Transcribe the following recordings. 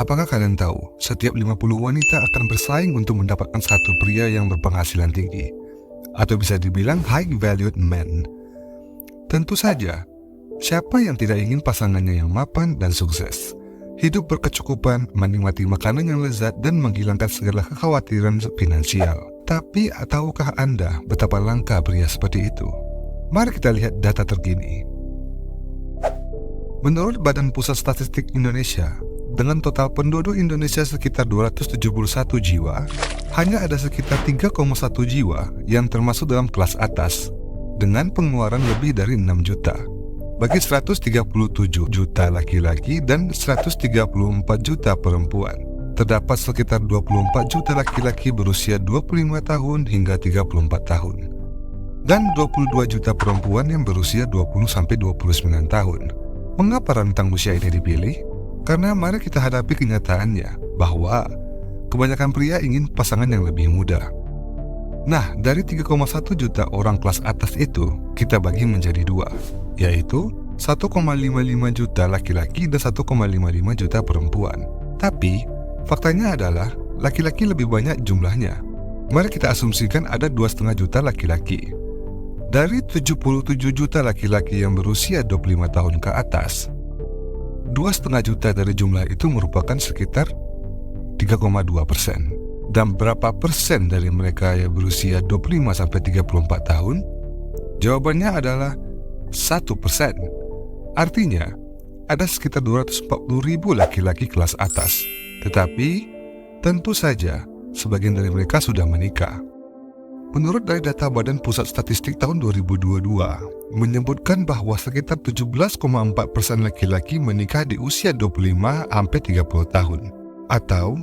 Apakah kalian tahu, setiap 50 wanita akan bersaing untuk mendapatkan satu pria yang berpenghasilan tinggi, atau bisa dibilang high valued man. Tentu saja, siapa yang tidak ingin pasangannya yang mapan dan sukses, hidup berkecukupan, menikmati makanan yang lezat, dan menghilangkan segala kekhawatiran finansial. Tapi tahukah Anda betapa langka pria seperti itu? Mari kita lihat data terkini. Menurut Badan Pusat Statistik Indonesia, dengan total penduduk Indonesia sekitar 271 jiwa, hanya ada sekitar 3,1 jiwa yang termasuk dalam kelas atas, dengan pengeluaran lebih dari 6 juta. Bagi 137 juta laki-laki dan 134 juta perempuan, terdapat sekitar 24 juta laki-laki berusia 25 tahun hingga 34 tahun, dan 22 juta perempuan yang berusia 20-29 tahun. Mengapa rentang usia ini dipilih? Karena mari kita hadapi kenyataannya bahwa kebanyakan pria ingin pasangan yang lebih muda. Nah, dari 3,1 juta orang kelas atas itu, kita bagi menjadi dua, yaitu 1,55 juta laki-laki dan 1,55 juta perempuan. Tapi, faktanya adalah laki-laki lebih banyak jumlahnya. Mari kita asumsikan ada 2,5 juta laki-laki. Dari 77 juta laki-laki yang berusia 25 tahun ke atas, 2,5 juta dari jumlah itu merupakan sekitar 3,2%. Dan berapa persen dari mereka yang berusia 25-34 tahun? Jawabannya adalah 1%. Artinya, ada sekitar 240.000 laki-laki kelas atas. Tetapi, tentu saja, sebagian dari mereka sudah menikah. Menurut dari data Badan Pusat Statistik tahun 2022, menyebutkan bahwa sekitar 17,4% laki-laki menikah di usia 25-30 tahun, atau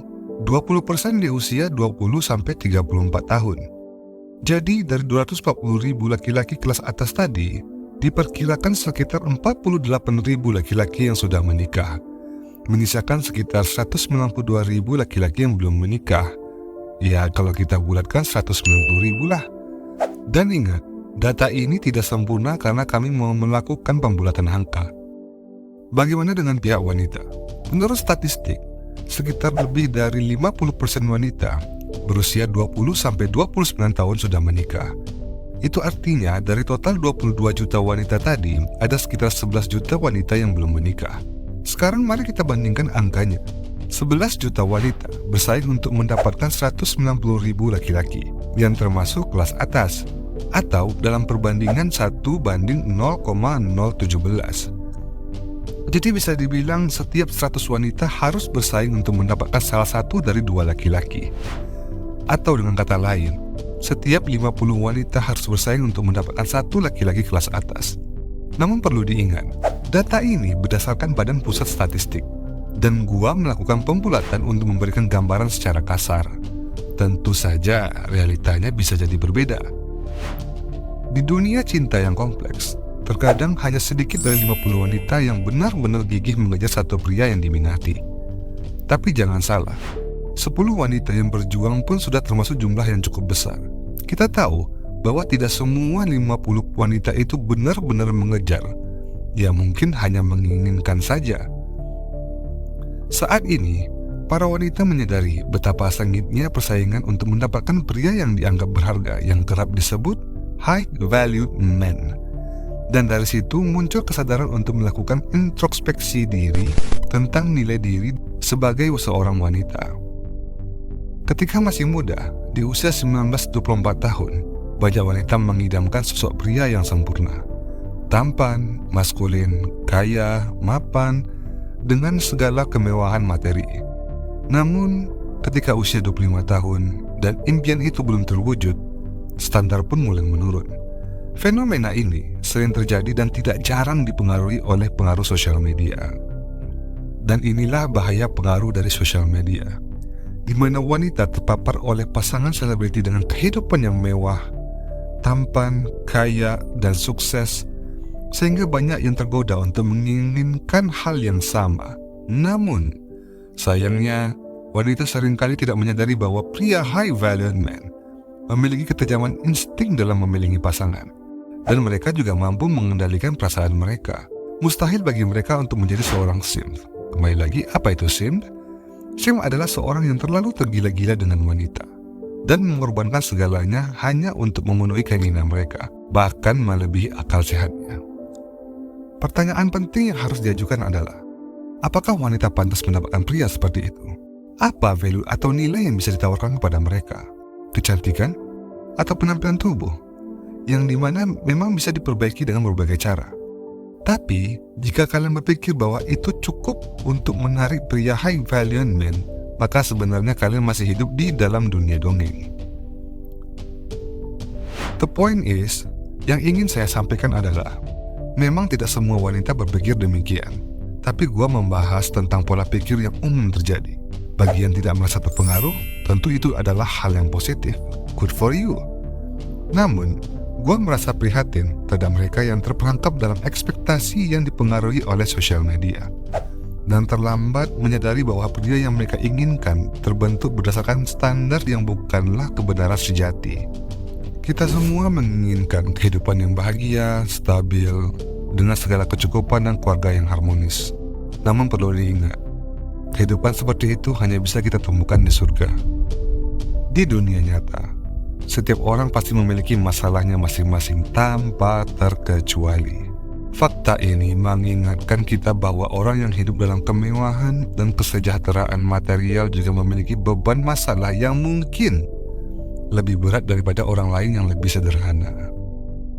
20% di usia 20-34 tahun. Jadi dari 240.000 laki-laki kelas atas tadi, diperkirakan sekitar 48.000 laki-laki yang sudah menikah, menyisakan sekitar 192.000 laki-laki yang belum menikah. Ya, kalau kita bulatkan 190.000 lah. Dan ingat, data ini tidak sempurna karena kami mau melakukan pembulatan angka. Bagaimana dengan pihak wanita? Menurut statistik, sekitar lebih dari 50% wanita berusia 20-29 tahun sudah menikah. Itu artinya dari total 22 juta wanita tadi, ada sekitar 11 juta wanita yang belum menikah. Sekarang mari kita bandingkan angkanya. 11 juta wanita bersaing untuk mendapatkan 190.000 laki-laki yang termasuk kelas atas, atau dalam perbandingan 1:0,017. Jadi bisa dibilang setiap 100 wanita harus bersaing untuk mendapatkan salah satu dari dua laki-laki. Atau dengan kata lain, setiap 50 wanita harus bersaing untuk mendapatkan satu laki-laki kelas atas. Namun perlu diingat, data ini berdasarkan Badan Pusat Statistik, dan gua melakukan pembulatan untuk memberikan gambaran secara kasar. Tentu saja realitanya bisa jadi berbeda. Di dunia cinta yang kompleks, terkadang hanya sedikit dari 50 wanita yang benar-benar gigih mengejar satu pria yang diminati. Tapi jangan salah, 10 wanita yang berjuang pun sudah termasuk jumlah yang cukup besar. Kita tahu bahwa tidak semua 50 wanita itu benar-benar mengejar. Ya mungkin hanya menginginkan saja. Saat ini, para wanita menyadari betapa sengitnya persaingan untuk mendapatkan pria yang dianggap berharga yang kerap disebut high valued men. Dan dari situ muncul kesadaran untuk melakukan introspeksi diri tentang nilai diri sebagai seorang wanita. Ketika masih muda, di usia 19-24 tahun, banyak wanita mengidamkan sosok pria yang sempurna, tampan, maskulin, kaya, mapan, dengan segala kemewahan materi. Namun, ketika usia 25 tahun dan impian itu belum terwujud, standar pun mulai menurun. Fenomena ini sering terjadi dan tidak jarang dipengaruhi oleh pengaruh sosial media. Dan inilah bahaya pengaruh dari sosial media, di mana wanita terpapar oleh pasangan selebriti dengan kehidupan yang mewah, tampan, kaya, dan sukses, sehingga banyak yang tergoda untuk menginginkan hal yang sama. Namun, sayangnya, wanita seringkali tidak menyadari bahwa pria high valued man memiliki ketajaman insting dalam memilih pasangan, dan mereka juga mampu mengendalikan perasaan mereka. Mustahil bagi mereka untuk menjadi seorang simp. Kembali lagi, apa itu simp? Sam adalah seorang yang terlalu tergila-gila dengan wanita dan mengorbankan segalanya hanya untuk memenuhi keinginan mereka, bahkan melebihi akal sehatnya. Pertanyaan penting yang harus diajukan adalah, apakah wanita pantas mendapatkan pria seperti itu? Apa value atau nilai yang bisa ditawarkan kepada mereka? Kecantikan? Atau penampilan tubuh? Yang dimana memang bisa diperbaiki dengan berbagai cara. Tapi, jika kalian berpikir bahwa itu cukup untuk menarik pria high value man, maka sebenarnya kalian masih hidup di dalam dunia dongeng. The point is, yang ingin saya sampaikan adalah, memang tidak semua wanita berpikir demikian. Tapi gua membahas tentang pola pikir yang umum terjadi. Bagi yang tidak merasa terpengaruh, tentu itu adalah hal yang positif. Good for you. Namun, gua merasa prihatin terhadap mereka yang terperangkap dalam ekspektasi yang dipengaruhi oleh sosial media dan terlambat menyadari bahwa pria yang mereka inginkan terbentuk berdasarkan standar yang bukanlah kebenaran sejati. Kita semua menginginkan kehidupan yang bahagia, stabil, dengan segala kecukupan dan keluarga yang harmonis. Namun perlu diingat, kehidupan seperti itu hanya bisa kita temukan di surga. Di dunia nyata, setiap orang pasti memiliki masalahnya masing-masing tanpa terkecuali. Fakta ini mengingatkan kita bahwa orang yang hidup dalam kemewahan dan kesejahteraan material juga memiliki beban masalah yang mungkin lebih berat daripada orang lain yang lebih sederhana.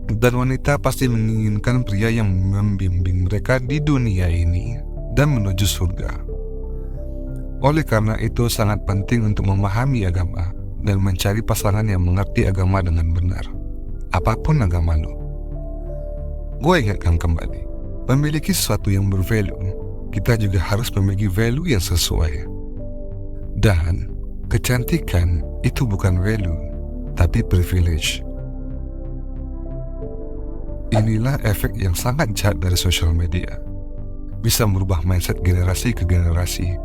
Dan wanita pasti menginginkan pria yang membimbing mereka di dunia ini dan menuju surga. Oleh karena itu sangat penting untuk memahami agama dan mencari pasangan yang mengerti agama dengan benar, apapun agama lo. Gue ingatkan kembali, memiliki sesuatu yang bervalue, kita juga harus memiliki value yang sesuai. Dan kecantikan itu bukan value, tapi privilege. Inilah efek yang sangat jahat dari sosial media. Bisa merubah mindset generasi ke generasi.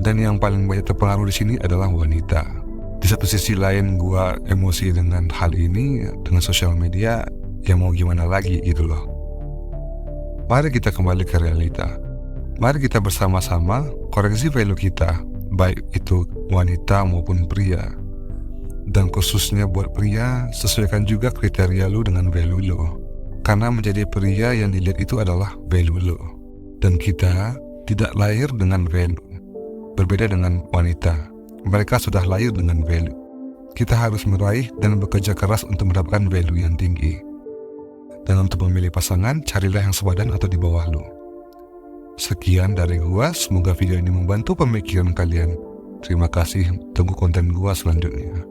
Dan yang paling banyak terpengaruh di sini adalah wanita. Di satu sisi lain gua emosi dengan hal ini, dengan sosial media, ya mau gimana lagi gitu loh. Mari kita kembali ke realita. Mari kita bersama-sama koreksi value kita, baik itu wanita maupun pria. Dan khususnya buat pria, sesuaikan juga kriteria lu dengan value lu. Karena menjadi pria yang dilihat itu adalah value lu. Dan kita tidak lahir dengan value. Berbeda dengan wanita. Mereka sudah lahir dengan value. Kita harus meraih dan bekerja keras untuk mendapatkan value yang tinggi. Dan untuk memilih pasangan, carilah yang sepadan atau di bawah lu. Sekian dari gua, semoga video ini membantu pemikiran kalian. Terima kasih, tunggu konten gua selanjutnya.